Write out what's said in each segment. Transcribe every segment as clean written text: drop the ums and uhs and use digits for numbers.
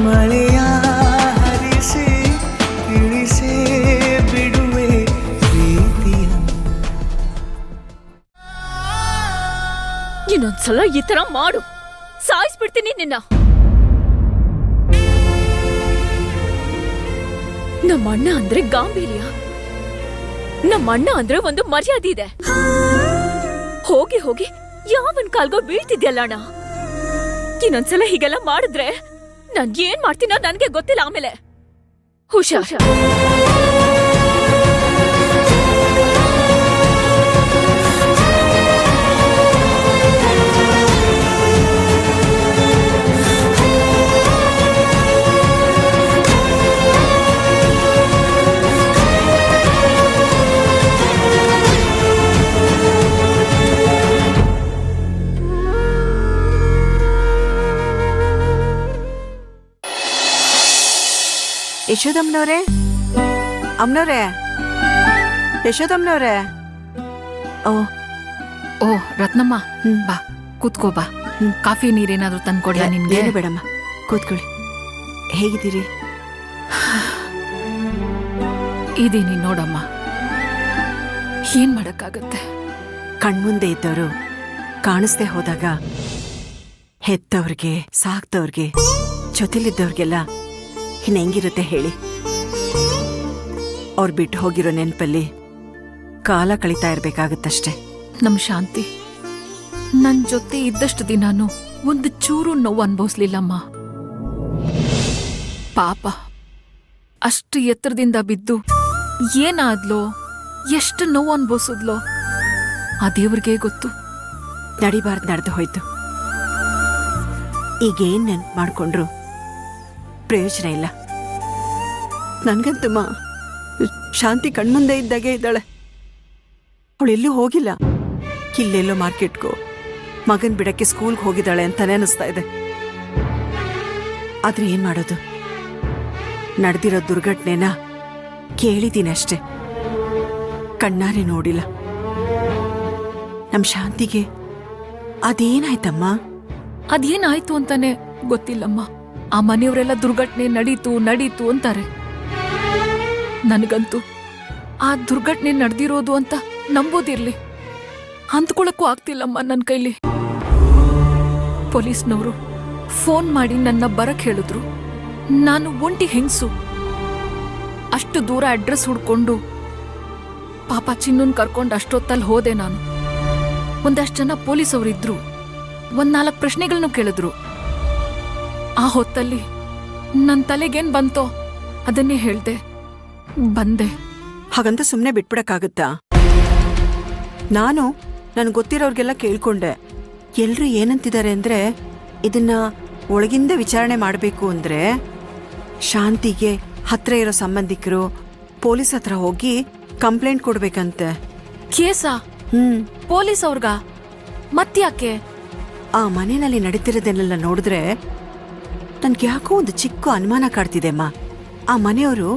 ಮಳೆಯ ಹರಿಸಿ ಇಳಿಸೇ ಬಿಡುವೆ ಪ್ರೀತಿಯ. ಇನ್ನೊಂದ್ಸಲ ಈ ತರ ಮಾಡು, ಸಾಯಿಸ್ಬಿಡ್ತೀನಿ ನಿನ್ನ. ನಮ್ಮಣ್ಣ ಅಂದ್ರೆ ಗಾಂಭೀರ್ಯ, ನಮ್ಮಣ್ಣ ಅಂದ್ರೆ ಒಂದು ಮರ್ಯಾದೆ ಇದೆ. ಹೋಗಿ ಹೋಗಿ ಯಾವನ್ ಕಾಲ್ಗೋ ಬೀಳ್ತಿದ್ಯಲ್ಲ ಅಣ್ಣ. ಇನ್ನೊಂದ್ಸಲ ಹೀಗೆಲ್ಲ ಮಾಡಿದ್ರೆ ನಾನ್ ಏನ್ ಮಾಡ್ತೀನೋ ನನ್ಗೆ ಗೊತ್ತಿಲ್ಲ. ಆಮೇಲೆ ಹುಷಾರ್. ಯಶೋದಮ್ಮನವ್ರೆ, ಅಮ್ಮನವ್ರೆ, ಯಶೋದಮ್ಮನವ್ರೆ. ಓ ರತ್ನಮ್ಮ, ಬಾ ಕೂತ್ಕೋ ಬಾ. ಕಾಫಿ ನೀರೇನಾದ್ರೂ ತಂದ್ಕೊಡ್ಲಾ ನಿನ್ಗೆ? ಏನು ಬೇಡಮ್ಮ, ಕೂತ್ಕೊಳ್ಳಿ. ಹೇಗಿದ್ದೀರಿ? ಇದೀನಿ ನೋಡಮ್ಮ. ಏನ್ ಮಾಡಕ್ಕಾಗತ್ತೆ? ಕಣ್ಮುಂದೆ ಇದ್ದವರು ಕಾಣಿಸ್ದೆ ಹೋದಾಗ ಹೆತ್ತವ್ರಿಗೆ, ಸಾಕ್ತವ್ರಿಗೆ, ಜೊತೆಲಿದ್ದವ್ರಿಗೆಲ್ಲ ಇನ್ನು ಹೆಂಗಿರುತ್ತೆ ಹೇಳಿ? ಅವ್ರು ಬಿಟ್ಟು ಹೋಗಿರೋ ನೆನಪಲ್ಲಿ ಕಾಲ ಕಳೀತಾ ಇರ್ಬೇಕಾಗತ್ತಷ್ಟೆ. ನಮ್ ಶಾಂತಿ ನನ್ ಜೊತೆ ಇದ್ದಷ್ಟು ದಿನಾನು ಒಂದು ಚೂರು ನೋವು ಅನ್ಭವಿಸ್ಲಿಲ್ಲಮ್ಮ. ಪಾಪ ಅಷ್ಟು ಎತ್ತರದಿಂದ ಬಿದ್ದು ಏನಾದ್ಲೋ, ಎಷ್ಟು ನೋವು ಅನ್ಭವಿಸಿದ್ಲೋ ಆ ದೇವ್ರಿಗೆ ಗೊತ್ತು. ನಡಿಬಾರ್ದು ನಡೆದು ಹೋಯ್ತು. ಈಗೇನ್ ನೆನ್ಪು ಮಾಡ್ಕೊಂಡ್ರು ಪ್ರಯೋಜನ ಇಲ್ಲ. ನನ್ಗಂತಮ್ಮ ಶಾಂತಿ ಕಣ್ಮುಂದೆ ಇದ್ದಾಗೆ ಇದ್ದಾಳೆ. ಅವಳೆಲ್ಲೂ ಹೋಗಿಲ್ಲ. ಇಲ್ಲೆಲ್ಲೋ ಮಾರ್ಕೆಟ್ಗೂ ಮಗನ್ ಬಿಡಕ್ಕೆ ಸ್ಕೂಲ್ಗೆ ಹೋಗಿದ್ದಾಳೆ ಅಂತಾನೆ ಅನಿಸ್ತಾ ಇದೆ. ಆದ್ರೆ ಏನ್ ಮಾಡೋದು? ನಡೆದಿರೋ ದುರ್ಘಟನೆನ ಕೇಳಿದ್ದೀನಿ ಅಷ್ಟೆ, ಕಣ್ಣಾರೆ ನೋಡಿಲ್ಲ. ನಮ್ ಶಾಂತಿಗೆ ಅದೇನಾಯ್ತಮ್ಮ? ಅದೇನಾಯ್ತು ಅಂತಾನೆ ಗೊತ್ತಿಲ್ಲಮ್ಮ. ಆ ಮನೆಯವರೆಲ್ಲ ದುರ್ಘಟನೆ ನಡೀತು ಅಂತಾರೆ. ನನಗಂತೂ ಆ ದುರ್ಘಟನೆ ನಡೆದಿರೋದು ಅಂತ ನಂಬೋದಿರ್ಲಿ, ಅಂದ್ಕೊಳಕ್ಕೂ ಆಗ್ತಿಲ್ಲಮ್ಮ ನನ್ನ ಕೈಲಿ. ಪೊಲೀಸ್ನವರು ಫೋನ್ ಮಾಡಿ ನನ್ನ ಬರಕ್ ಹೇಳಿದ್ರು. ನಾನು ಒಂಟಿ ಹೆಂಗ್ಸು, ಅಷ್ಟು ದೂರ ಅಡ್ರೆಸ್ ಹುಡ್ಕೊಂಡು ಪಾಪ ಚಿನ್ನನ್ ಕರ್ಕೊಂಡು ಅಷ್ಟೊತ್ತಲ್ಲಿ ಹೋದೆ ನಾನು. ಒಂದಷ್ಟು ಜನ ಪೊಲೀಸವರಿದ್ರು, 4 ಪ್ರಶ್ನೆಗಳನ್ನು ಕೇಳಿದ್ರು. ಆ ಹೊತ್ತಲ್ಲಿ ನನ್ನ ತಲೆಗೇನ್ ಬಂತೋ ಅದನ್ನೇ ಹೇಳ್ದೆ, ಬಂದೆ. ಹಾಗಂತ ಸುಮ್ಮನೆ ಬಿಟ್ಬಿಡಕ್ಕಾಗತ್ತಾ? ನಾನು ನನ್ಗೆ ಗೊತ್ತಿರೋರ್ಗೆಲ್ಲ ಕೇಳ್ಕೊಂಡೆ. ಎಲ್ರು ಏನಂತಿದ್ದಾರೆ ಅಂದ್ರೆ, ಇದನ್ನ ಒಳಗಿಂದ ವಿಚಾರಣೆ ಮಾಡಬೇಕು ಅಂದ್ರೆ ಶಾಂತಿಗೆ ಹತ್ರ ಇರೋ ಸಂಬಂಧಿಕರು ಪೊಲೀಸ್ ಹತ್ರ ಹೋಗಿ ಕಂಪ್ಲೇಂಟ್ ಕೊಡ್ಬೇಕಂತೆ. ಕೇಸಾ? ಪೊಲೀಸ್ ಅವ್ರಗ? ಮತ್ತ್ಯಾಕೆ? ಆ ಮನೆಯಲ್ಲಿ ನಡೀತಿರೋದನ್ನೆಲ್ಲ ನೋಡಿದ್ರೆ ನನ್ಗೆ ಯಾಕೋ ಒಂದು ಚಿಕ್ಕ ಅನುಮಾನ ಕಾಡ್ತಿದೆಮ್ಮ. ಆ ಮನೆಯವರು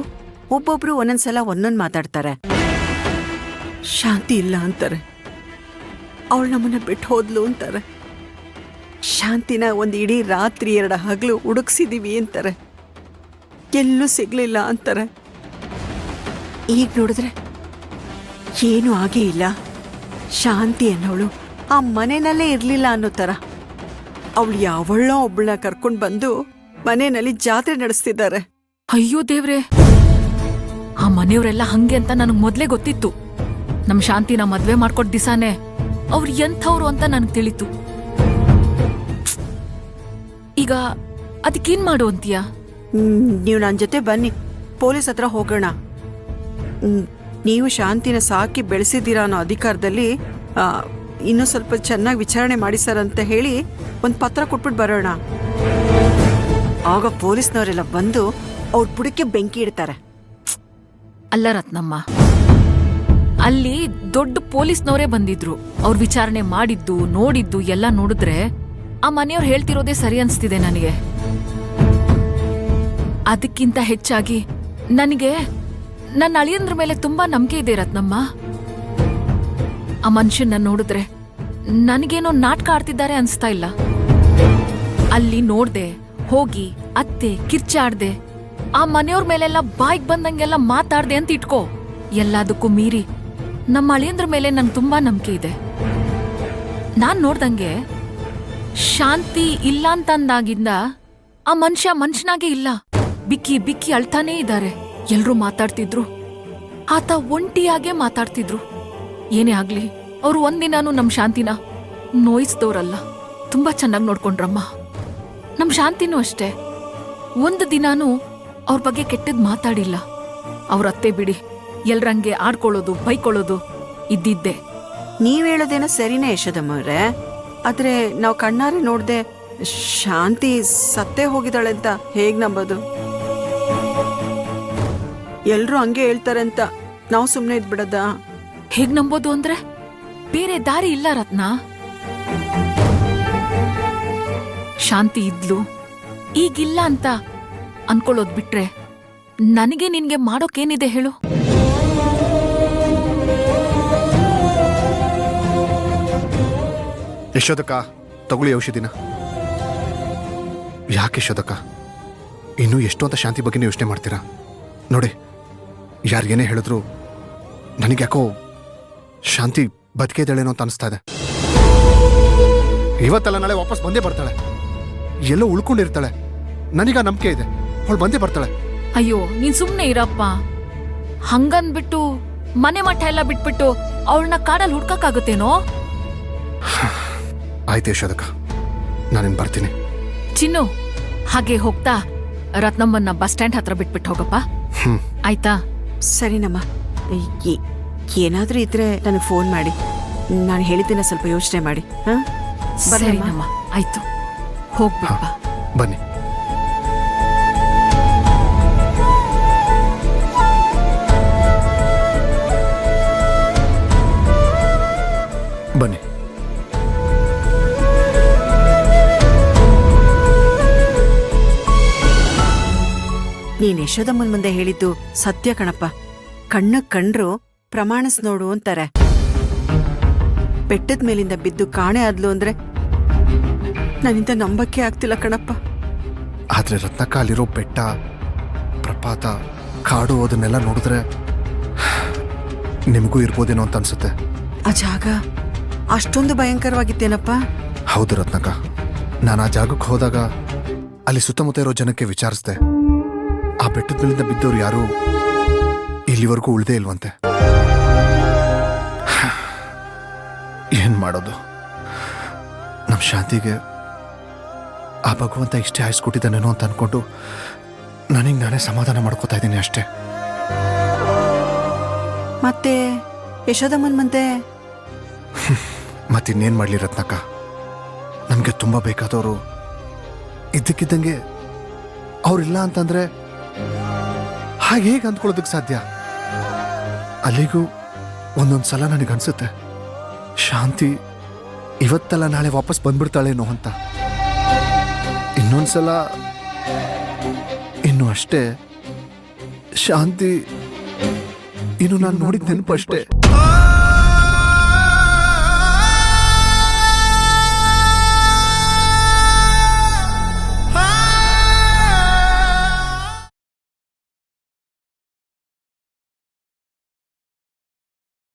ಒಬ್ಬೊಬ್ರು ಒಂದೊಂದ್ಸಲ ಒಂದೊಂದು ಮಾತಾಡ್ತಾರೆ. ಶಾಂತಿ ಇಲ್ಲ ಅಂತಾರೆ, ಅವಳು ನಮ್ಮನ್ನ ಬಿಟ್ಟು ಹೋದ್ಲು ಅಂತಾರೆ. ಶಾಂತಿನ ಒಂದು ಇಡೀ ರಾತ್ರಿ 2 ಹಗಲು ಹುಡುಕ್ಸಿದೀವಿ ಅಂತಾರೆ, ಎಲ್ಲೂ ಸಿಗ್ಲಿಲ್ಲ ಅಂತಾರೆ. ಈಗ ನೋಡಿದ್ರೆ ಏನೂ ಆಗೇ ಇಲ್ಲ. ಶಾಂತಿ ಅನ್ನೋಳು ಆ ಮನೆಯಲ್ಲೇ ಇರ್ಲಿಲ್ಲ ಅನ್ನೋ ಥರ. ಅವಳು ಯಾವಳ್ಳೋ ಒಬ್ಬಳನ್ನ ಕರ್ಕೊಂಡು ಬಂದು ಮನೆಯಲ್ಲಿ ಜಾತ್ರೆ ನಡೆಸ್ತಿದ್ದಾರೆ. ಅಯ್ಯೋ ದೇವ್ರೆ, ಆ ಮನೆಯವರೆಲ್ಲ ಹಂಗೆ ಅಂತ ನನಗ್ ಮೊದ್ಲೇ ಗೊತ್ತಿತ್ತು. ನಮ್ ಶಾಂತಿನ ಮದ್ವೆ ಮಾಡ್ಕೊಟ್ ದಿಸಾನೆ ಅವ್ರು ಎಂಥವ್ರು ಅಂತ ನನಗ್ ತಿಳಿತು. ಈಗ ಅದಕ್ಕೇನ್ ಮಾಡು ಅಂತೀಯ? ನೀವು ನನ್ನ ಜೊತೆ ಬನ್ನಿ, ಪೊಲೀಸ್ ಹತ್ರ ಹೋಗೋಣ. ನೀವು ಶಾಂತಿನ ಸಾಕಿ ಬೆಳೆಸಿದ್ದೀರಾ ಅನ್ನೋ ಅಧಿಕಾರದಲ್ಲಿ ಇನ್ನೂ ಸ್ವಲ್ಪ ಚೆನ್ನಾಗಿ ವಿಚಾರಣೆ ಮಾಡಿ ಸರ್ ಅಂತ ಹೇಳಿ ಒಂದು ಪತ್ರ ಕೊಟ್ಬಿಟ್ಟು ಬರೋಣ. ಆಗ ಪೊಲೀಸ್ನವರೆಲ್ಲ ಬಂದು ಅವ್ರ ಬುಡಕ್ಕೆ ಬೆಂಕಿ ಇಡ್ತಾರೆ. ಅಲ್ಲ ರತ್ನಮ್ಮ, ಅಲ್ಲಿ ದೊಡ್ಡ ಪೊಲೀಸ್ನವರೇ ಬಂದಿದ್ರು. ಅವ್ರ ವಿಚಾರಣೆ ಮಾಡಿದ್ದು ನೋಡಿದ್ದು ಎಲ್ಲ ನೋಡಿದ್ರೆ ಆ ಮನೆಯವ್ರು ಹೇಳ್ತಿರೋದೇ ಸರಿ ಅನ್ಸ್ತಿದೆ ನನಗೆ. ಅದಕ್ಕಿಂತ ಹೆಚ್ಚಾಗಿ ನನಗೆ ನನ್ನ ಅಳಿಯಂದ್ರ ಮೇಲೆ ತುಂಬಾ ನಂಬಿಕೆ ಇದೆ ರತ್ನಮ್ಮ. ಆ ಮನುಷ್ಯನ್ನ ನೋಡಿದ್ರೆ ನನಗೇನೋ ನಾಟಕ ಆಡ್ತಿದ್ದಾರೆ ಅನ್ಸ್ತಾ ಇಲ್ಲ. ಅಲ್ಲಿ ನೋಡ್ದೆ ಹೋಗಿ ಅತ್ತೆ ಕಿರ್ಚಾಡ್ದೆ ಆ ಮನೆಯವ್ರ ಮೇಲೆಲ್ಲ ಬಾಯ್ಗ್ ಬಂದಂಗೆಲ್ಲ ಮಾತಾಡ್ದೆ ಅಂತ ಇಟ್ಕೋ. ಎಲ್ಲದಕ್ಕೂ ಮೀರಿ ನಮ್ಮ ಅಳಿಯಂದ್ರ ಮೇಲೆ ನಂಗೆ ತುಂಬಾ ನಂಬಿಕೆ ಇದೆ. ನಾನ್ ನೋಡ್ದಂಗೆ ಶಾಂತಿ ಇಲ್ಲ ಅಂತಂದಾಗಿಂದ ಆ ಮನುಷ್ಯನಾಗೇ ಇಲ್ಲ. ಬಿಕ್ಕಿ ಬಿಕ್ಕಿ ಅಳ್ತಾನೇ ಇದ್ದಾರೆ. ಎಲ್ರೂ ಮಾತಾಡ್ತಿದ್ರು, ಆತ ಒಂಟಿಯಾಗೆ ಮಾತಾಡ್ತಿದ್ರು. ಏನೇ ಆಗ್ಲಿ ಅವ್ರು ಒಂದಿನಾನು ನಮ್ ಶಾಂತಿನ ನೋಯಿಸ್ದವ್ರಲ್ಲ, ತುಂಬಾ ಚೆನ್ನಾಗಿ ನೋಡ್ಕೊಂಡ್ರಮ್ಮ. ನಮ್ ಶಾಂತಿನೂ ಅಷ್ಟೇ, ಒಂದು ದಿನಾನು ಅವ್ರ ಬಗ್ಗೆ ಕೆಟ್ಟದ್ ಮಾತಾಡಿಲ್ಲ. ಅವ್ರ ಅತ್ತೆ ಬಿಡಿ, ಎಲ್ರಂಗೆ ಆಡ್ಕೊಳ್ಳೋದು ಬೈಕೊಳ್ಳೋದು ಇದ್ದಿದ್ದೆ. ನೀವ್ ಹೇಳೋದೇನೋ ಸರಿನೇ ಯಶೋದಮ್ಮವ್ರೆ, ಆದ್ರೆ ನಾವು ಕಣ್ಣಾರೆ ನೋಡ್ದೆ ಶಾಂತಿ ಸತ್ತೇ ಹೋಗಿದ್ದಾಳೆ ಅಂತ ಹೇಗ್ ನಂಬೋದು? ಎಲ್ರೂ ಹಂಗೆ ಹೇಳ್ತಾರೆ ಅಂತ ನಾವು ಸುಮ್ನೆ ಇದ್ಬಿಡದ? ಹೇಗ್ ನಂಬೋದು ಅಂದ್ರೆ ಬೇರೆ ದಾರಿ ಇಲ್ಲ ರತ್ನ. ಶಾಂತಿ ಇದ್ಲು, ಈಗಿಲ್ಲ ಅಂತ ಅನ್ಕೊಳ್ಳೋದ್ ಬಿಟ್ರೆ ನನಗೆ ನಿನ್ಗೆ ಮಾಡೋಕೇನಿದೆ ಹೇಳು? ಯಶೋದಕ್ಕ, ತಗೊಳ್ಳಿ ಔಷಧಿನ. ಯಾಕೆ ಯಶೋದಕ್ಕ ಇನ್ನೂ ಎಷ್ಟು ಅಂತ ಶಾಂತಿ ಬಗ್ಗೆನೇ ಯೋಚನೆ ಮಾಡ್ತೀರಾ? ನೋಡಿ, ಯಾರಿಗೇನೇ ಹೇಳಿದ್ರು ನನಗ್ಯಾಕೋ ಶಾಂತಿ ಬದುಕಿದ್ದಾಳೇನೋ ಅಂತ ಅನಿಸ್ತಾ ಇದೆ. ಇವತ್ತಲ್ಲ ನಾಳೆ ವಾಪಸ್ ಬಂದೇ ಬರ್ತಾಳೆ, ಎಲ್ಲೋ ಉಳ್ಕೊಂಡಿರ್ತಾಳೆ. ನನಗ ನಂಬಿಕೆ ಇದೆ, ಅವಳು ಬಂದೇ ಬರ್ತಾಳೆ. ಅಯ್ಯೋ ನೀನ್ ಸುಮ್ನೆ ಇರಪ್ಪ. ಹಂಗನ್ಬಿಟ್ಟು ಮನೆ ಮಠ ಎಲ್ಲ ಬಿಟ್ಬಿಟ್ಟು ಅವಳನ್ನ ಕಾಡಲ್ಲಿ ಹುಡ್ಕಕ್ಕಾಗುತ್ತೇನೋ? ಆಯ್ತು ಯಶೋದಕ್ಕ, ನಾನಿನ್ ಬರ್ತೀನಿ. ಚಿನ್ನು, ಹಾಗೆ ಹೋಗ್ತಾ ರತ್ನಮ್ಮನ್ನ ಬಸ್ ಸ್ಟ್ಯಾಂಡ್ ಹತ್ರ ಬಿಟ್ಬಿಟ್ಟು ಹೋಗಪ್ಪ, ಆಯ್ತಾ? ಸರಿನಮ್ಮ. ಏನಾದ್ರೂ ಇದ್ರೆ ನನಗೆ ಫೋನ್ ಮಾಡಿ. ನಾನು ಹೇಳಿದ್ದನ್ನ ಸ್ವಲ್ಪ ಯೋಚನೆ ಮಾಡಿ. ಸರಿನಮ್ಮ, ಆಯ್ತು, ಹೋಗ್ಬಿಟ್ಟ. ಬನ್ನಿ. ಬನ್ನಿ. ನೀನ್ ಯಶೋದಮ್ಮನ ಮುಂದೆ ಹೇಳಿದ್ದು ಸತ್ಯ ಕಣಪ್ಪ. ಕಣ್ಣಕ್ ಕಂಡ್ರು ಪ್ರಮಾಣಿಸ್ ನೋಡು ಅಂತಾರೆ. ಬೆಟ್ಟದ ಮೇಲಿಂದ ಬಿದ್ದು ಕಾಣೆ ಆದ್ಲು ಅಂದ್ರೆ ನನ್ನಿಂದ ನಂಬಕ್ಕೆ ಆಗ್ತಿಲ್ಲ ಕಣಪ್ಪ. ಆದ್ರೆ ರತ್ನಕ್ಕ ಅಲ್ಲಿರೋ ಬೆಟ್ಟ, ಪ್ರಪಾತ, ಕಾಡು ಅದನ್ನೆಲ್ಲ ನೋಡಿದ್ರೆ ನಿಮಗೂ ಇರ್ಬೋದೇನೋ ಅಂತ ಅನ್ಸುತ್ತೆ. ಆ ಜಾಗ ಅಷ್ಟೊಂದು ಭಯಂಕರವಾಗಿತ್ತೇನಪ್ಪ? ಹೌದು ರತ್ನಕ್ಕ, ನಾನು ಆ ಜಾಗಕ್ಕೆ ಹೋದಾಗ ಅಲ್ಲಿ ಸುತ್ತಮುತ್ತ ಇರೋ ಜನಕ್ಕೆ ವಿಚಾರಿಸ್ದೆ. ಆ ಬೆಟ್ಟದ ಮೇಲಿಂದ ಬಿದ್ದವ್ರು ಯಾರು ಇಲ್ಲಿವರೆಗೂ ಉಳ್ದೇ ಇಲ್ವಂತೆ. ಏನ್ ಮಾಡೋದು? ನಮ್ ಶಾಂತಿಗೆ ಆ ಭಗವಂತ ಇಷ್ಟೇ ಆಯ್ಸ್ಕೊಟ್ಟಿದ್ದಾನೇನೋ ಅಂತ ಅನ್ಕೊಂಡು ನನಗೆ ನಾನೇ ಸಮಾಧಾನ ಮಾಡ್ಕೋತಾ ಇದ್ದೀನಿ ಅಷ್ಟೇ. ಮತ್ತೆ ಯಶೋದಮ್ಮನ್ ಮುಂದೆ ಮತ್ತಿನ್ನೇನ್ ಮಾಡ್ಲಿ ರತ್ನಕ್ಕ, ನಮ್ಗೆ ತುಂಬಾ ಬೇಕಾದವರು ಇದ್ದಕ್ಕಿದ್ದಂಗೆ ಅವ್ರಿಲ್ಲ ಅಂತಂದ್ರೆ ಹಾಗೆ ಹೇಗೆ ಅಂದ್ಕೊಳ್ಳೋದಕ್ಕೆ ಸಾಧ್ಯ? ಅಲ್ಲಿಗೂ ಒಂದೊಂದ್ಸಲ ನನಗನ್ಸುತ್ತೆ ಶಾಂತಿ ಇವತ್ತಲ್ಲ ನಾಳೆ ವಾಪಸ್ ಬಂದ್ಬಿಡ್ತಾಳೇನೋ ಅಂತ. ಇನ್ನೊಂದ್ಸಲ ಇನ್ನು ಅಷ್ಟೇ ಶಾಂತಿ ಇನ್ನು ನಾನು ನೋಡಿದ ನೆನಪು ಅಷ್ಟೇ.